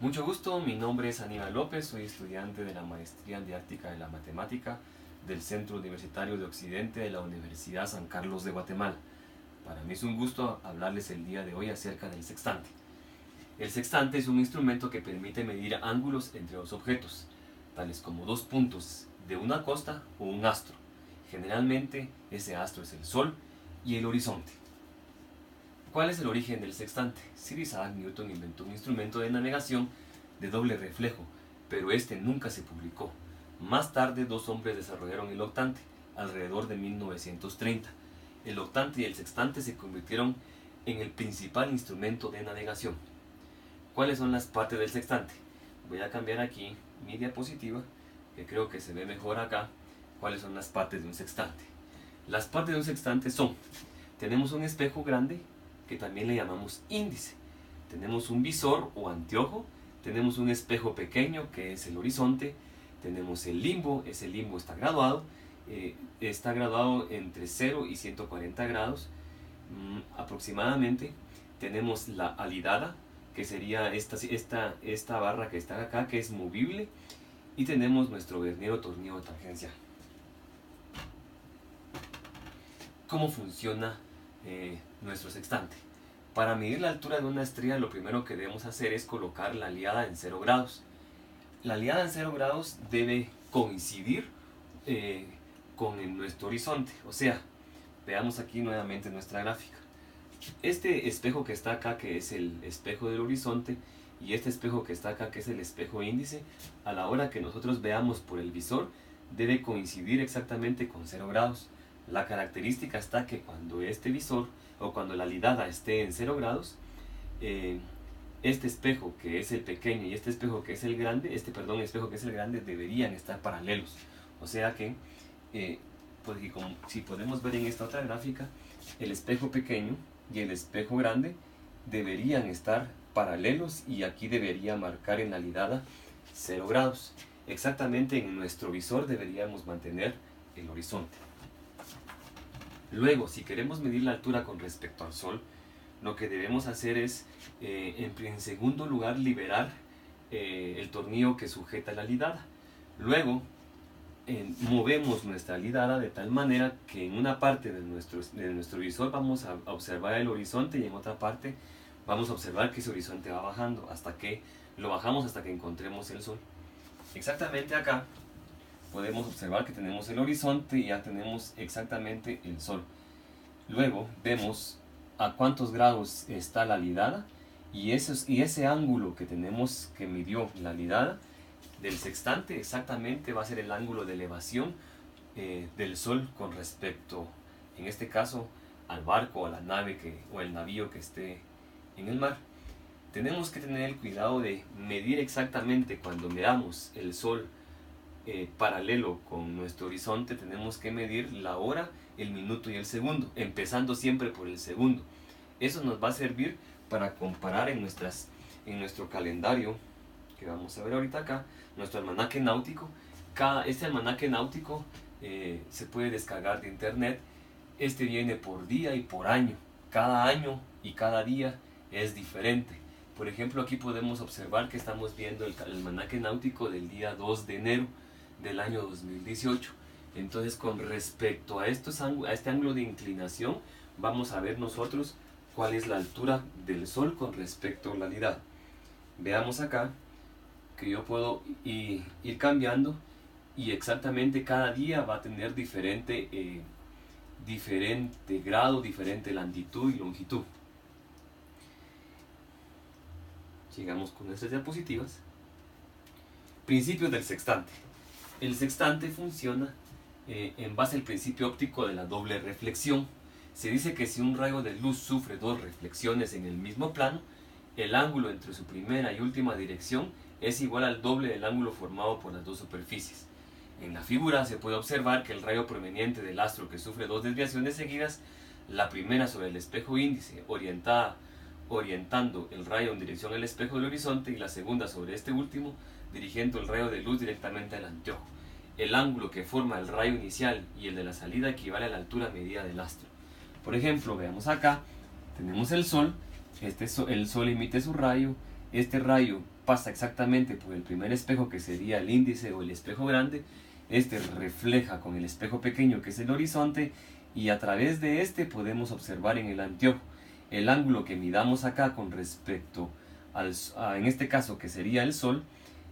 Mucho gusto, mi nombre es Aníbal López, soy estudiante de la Maestría en Didáctica de la Matemática del Centro Universitario de Occidente de la Universidad San Carlos de Guatemala. Para mí es un gusto hablarles el día de hoy acerca del sextante. El sextante es un instrumento que permite medir ángulos entre dos objetos, tales como dos puntos de una costa o un astro. Generalmente ese astro es el Sol y el horizonte. ¿Cuál es el origen del sextante? Sir Isaac Newton inventó un instrumento de navegación de doble reflejo, pero este nunca se publicó. Más tarde, dos hombres desarrollaron el octante, alrededor de 1930. El octante y el sextante se convirtieron en el principal instrumento de navegación. ¿Cuáles son las partes del sextante? Voy a cambiar aquí mi diapositiva, que creo que se ve mejor acá. ¿Cuáles son las partes de un sextante? Las partes de un sextante son: tenemos un espejo grande, que también le llamamos índice. Tenemos un visor o anteojo, tenemos un espejo pequeño, que es el horizonte, tenemos el limbo, ese limbo está graduado entre 0 y 140 grados aproximadamente. Tenemos la alidada, que sería esta barra que está acá, que es movible, y tenemos nuestro vernier o tornillo tangencial. ¿Cómo funciona nuestro sextante? Para medir la altura de una estrella, lo primero que debemos hacer es colocar la aliada en 0 grados. La aliada en 0 grados debe coincidir con nuestro horizonte. O sea, veamos aquí nuevamente nuestra gráfica. Este espejo que está acá, que es el espejo del horizonte, y este espejo que está acá, que es el espejo índice, a la hora que nosotros veamos por el visor, debe coincidir exactamente con 0 grados. La característica está que cuando este visor o cuando la alidada esté en 0 grados, este espejo que es el pequeño y este espejo que es el grande, espejo que es el grande, deberían estar paralelos. O sea que, si podemos ver en esta otra gráfica, el espejo pequeño y el espejo grande deberían estar paralelos, y aquí debería marcar en la alidada 0 grados. Exactamente en nuestro visor deberíamos mantener el horizonte. Luego, si queremos medir la altura con respecto al Sol, lo que debemos hacer es, en segundo lugar, liberar el tornillo que sujeta la alidada. Luego, movemos nuestra alidada de tal manera que en una parte de nuestro visor vamos a observar el horizonte, y en otra parte vamos a observar que ese horizonte va bajando hasta que encontremos el Sol. Exactamente acá podemos observar que tenemos el horizonte y ya tenemos exactamente el Sol. Luego vemos a cuántos grados está la alidada, y ese ángulo que tenemos, que midió la alidada del sextante, exactamente va a ser el ángulo de elevación del Sol con respecto, en este caso, al barco, a la nave o el navío que esté en el mar. Tenemos que tener el cuidado de medir exactamente cuando veamos el Sol paralelo con nuestro horizonte. Tenemos que medir la hora, el minuto y el segundo, empezando siempre por el segundo. Eso nos va a servir para comparar en nuestro calendario, que vamos a ver ahorita acá, nuestro almanaque náutico. Este almanaque náutico se puede descargar de internet. Este viene por día y por año. Cada año y cada día es diferente. Por ejemplo, aquí podemos observar que estamos viendo el almanaque náutico del día 2 de enero del año 2018. Entonces, con respecto a este ángulo de inclinación, vamos a ver nosotros cuál es la altura del Sol con respecto a la alidad. Veamos acá que yo puedo ir cambiando, y exactamente cada día va a tener diferente grado, diferente latitud y longitud. Sigamos con nuestras diapositivas. Principios del sextante. El sextante funciona en base al principio óptico de la doble reflexión. Se dice que si un rayo de luz sufre dos reflexiones en el mismo plano, el ángulo entre su primera y última dirección es igual al doble del ángulo formado por las dos superficies. En la figura se puede observar que el rayo proveniente del astro, que sufre dos desviaciones seguidas, la primera sobre el espejo índice, orientando el rayo en dirección al espejo del horizonte, y la segunda sobre este último, dirigiendo el rayo de luz directamente al anteojo. El ángulo que forma el rayo inicial y el de la salida equivale a la altura medida del astro. Por ejemplo, veamos acá, tenemos el Sol. El Sol emite su rayo, este rayo pasa exactamente por el primer espejo, que sería el índice o el espejo grande. Este refleja con el espejo pequeño, que es el horizonte, y a través de este podemos observar en el anteojo el ángulo que midamos acá con respecto en este caso, que sería el sol.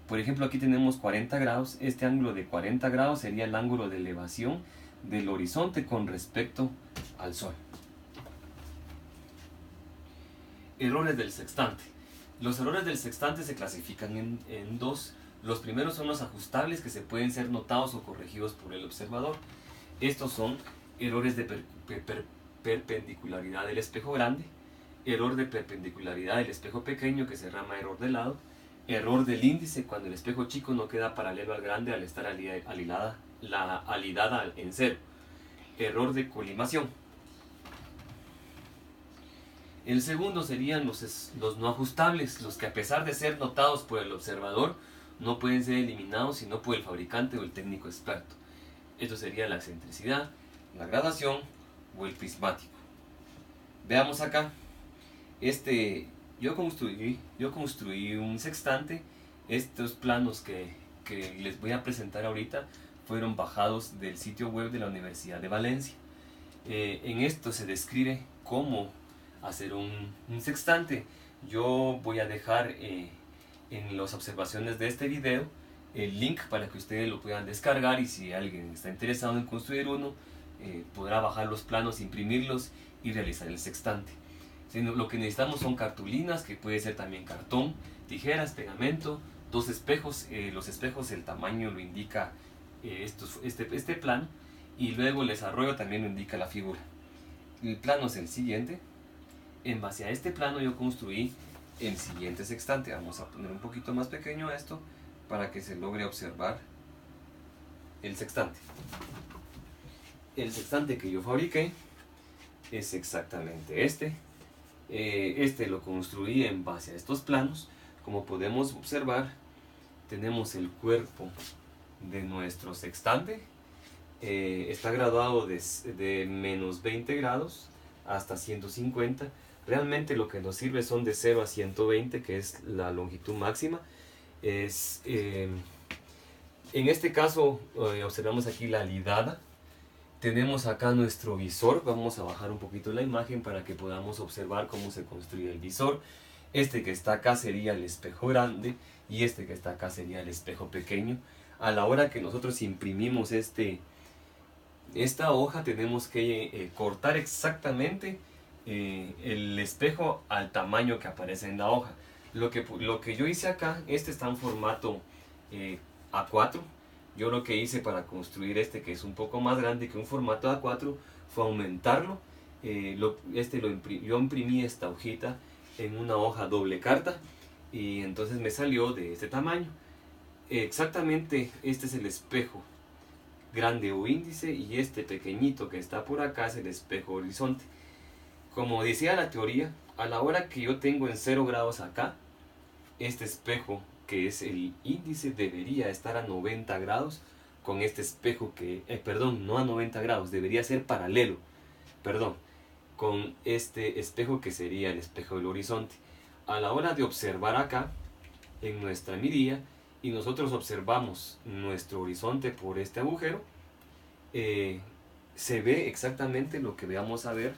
Por ejemplo, aquí tenemos 40 grados. Este ángulo de 40 grados sería el ángulo de elevación del horizonte con respecto al sol. Errores del sextante. Los errores del sextante se clasifican en dos. Los primeros son los ajustables, que se pueden ser notados o corregidos por el observador. Estos son errores de perpendicularidad del espejo grande, error de perpendicularidad del espejo pequeño, que se llama error de lado, error del índice cuando el espejo chico no queda paralelo al grande al estar alidada en cero, error de colimación. El segundo serían los no ajustables, los que a pesar de ser notados por el observador, no pueden ser eliminados sino por el fabricante o el técnico experto. Esto sería la excentricidad, la gradación o el prismático. Veamos acá. Yo construí un sextante. Estos planos que les voy a presentar ahorita fueron bajados del sitio web de la Universidad de Valencia. En esto se describe cómo hacer un sextante. Yo voy a dejar en las observaciones de este video el link para que ustedes lo puedan descargar, y si alguien está interesado en construir uno, podrá bajar los planos, imprimirlos y realizar el sextante. Lo que necesitamos son cartulinas, que puede ser también cartón, tijeras, pegamento, dos espejos. Los espejos, el tamaño lo indica este plano, y luego el desarrollo también lo indica la figura. El plano es el siguiente. En base a este plano yo construí el siguiente sextante. Vamos a poner un poquito más pequeño esto para que se logre observar el sextante. El sextante que yo fabriqué es exactamente este. Este lo construí en base a estos planos. Como podemos observar, tenemos el cuerpo de nuestro sextante. Está graduado de menos 20 grados hasta 150. Realmente lo que nos sirve son de 0 a 120, que es la longitud máxima. En este caso observamos aquí la alidada. Tenemos acá nuestro visor. Vamos a bajar un poquito la imagen para que podamos observar cómo se construye el visor. Este que está acá sería el espejo grande, y este que está acá sería el espejo pequeño. A la hora que nosotros imprimimos esta hoja, tenemos que cortar exactamente el espejo al tamaño que aparece en la hoja. Lo que yo hice acá, este está en formato A4. Yo lo que hice para construir que es un poco más grande que un formato A4, fue aumentarlo. Yo imprimí esta hojita en una hoja doble carta, y entonces me salió de este tamaño. Exactamente este es el espejo grande o índice, y este pequeñito que está por acá es el espejo horizonte. Como decía la teoría, a la hora que yo tengo en 0 grados acá, este espejo, que es el índice, debería estar a 90 grados con este espejo perdón, no a 90 grados, debería ser paralelo, perdón, con este espejo que sería el espejo del horizonte. A la hora de observar acá en nuestra mirilla, y nosotros observamos nuestro horizonte por este agujero, se ve exactamente lo que vamos a ver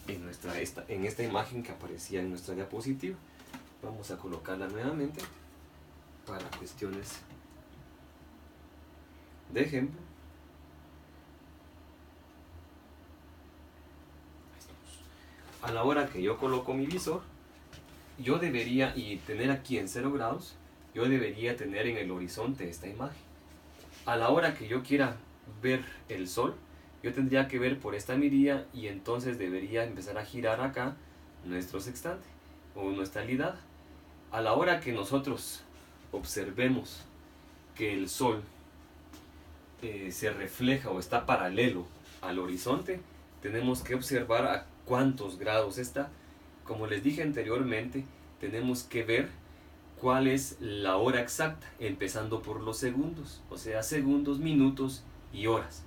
en esta imagen que aparecía en nuestra diapositiva. Vamos a colocarla nuevamente para cuestiones de ejemplo. A la hora que yo coloco mi visor, yo debería, y tener aquí en 0 grados, yo debería tener en el horizonte esta imagen. A la hora que yo quiera ver el sol, yo tendría que ver por esta mirilla, y entonces debería empezar a girar acá nuestro sextante o nuestra alidada. A la hora que nosotros observemos que el sol se refleja o está paralelo al horizonte, tenemos que observar a cuántos grados está. Como les dije anteriormente, tenemos que ver cuál es la hora exacta, empezando por los segundos, o sea, segundos, minutos y horas,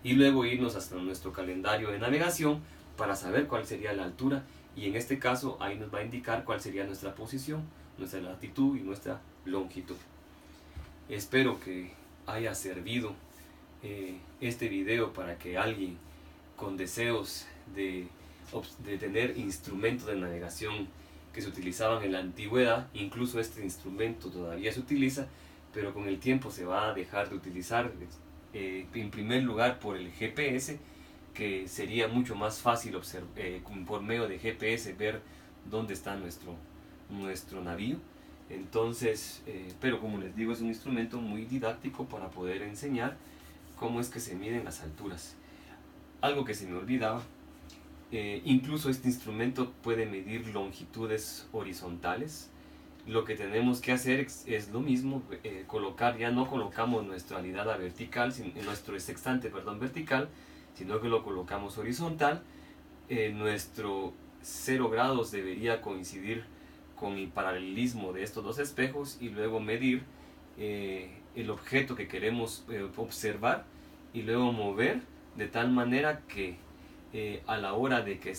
y luego irnos hasta nuestro calendario de navegación para saber cuál sería la altura y en este caso ahí nos va a indicar cuál sería nuestra posición, nuestra latitud y nuestra longitud. Espero que haya servido este video para que alguien con deseos de tener instrumentos de navegación que se utilizaban en la antigüedad, incluso este instrumento todavía se utiliza, pero con el tiempo se va a dejar de utilizar, en primer lugar por el GPS, que sería mucho más fácil por medio de GPS ver dónde está nuestro navío. Entonces, pero como les digo, es un instrumento muy didáctico para poder enseñar cómo es que se miden las alturas. Algo que se me olvidaba, incluso este instrumento puede medir longitudes horizontales. Lo que tenemos que hacer es lo mismo, ya no colocamos nuestra alidada vertical, nuestro sextante, vertical, sino que lo colocamos horizontal. Nuestro 0 grados debería coincidir con el paralelismo de estos dos espejos, y luego medir el objeto que queremos observar y luego mover de tal manera que a la hora de que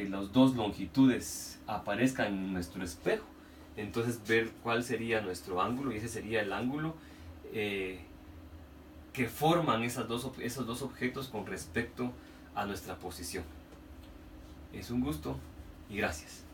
las dos longitudes aparezcan en nuestro espejo, entonces ver cuál sería nuestro ángulo, y ese sería el ángulo que forman esos dos objetos con respecto a nuestra posición. Es un gusto y gracias.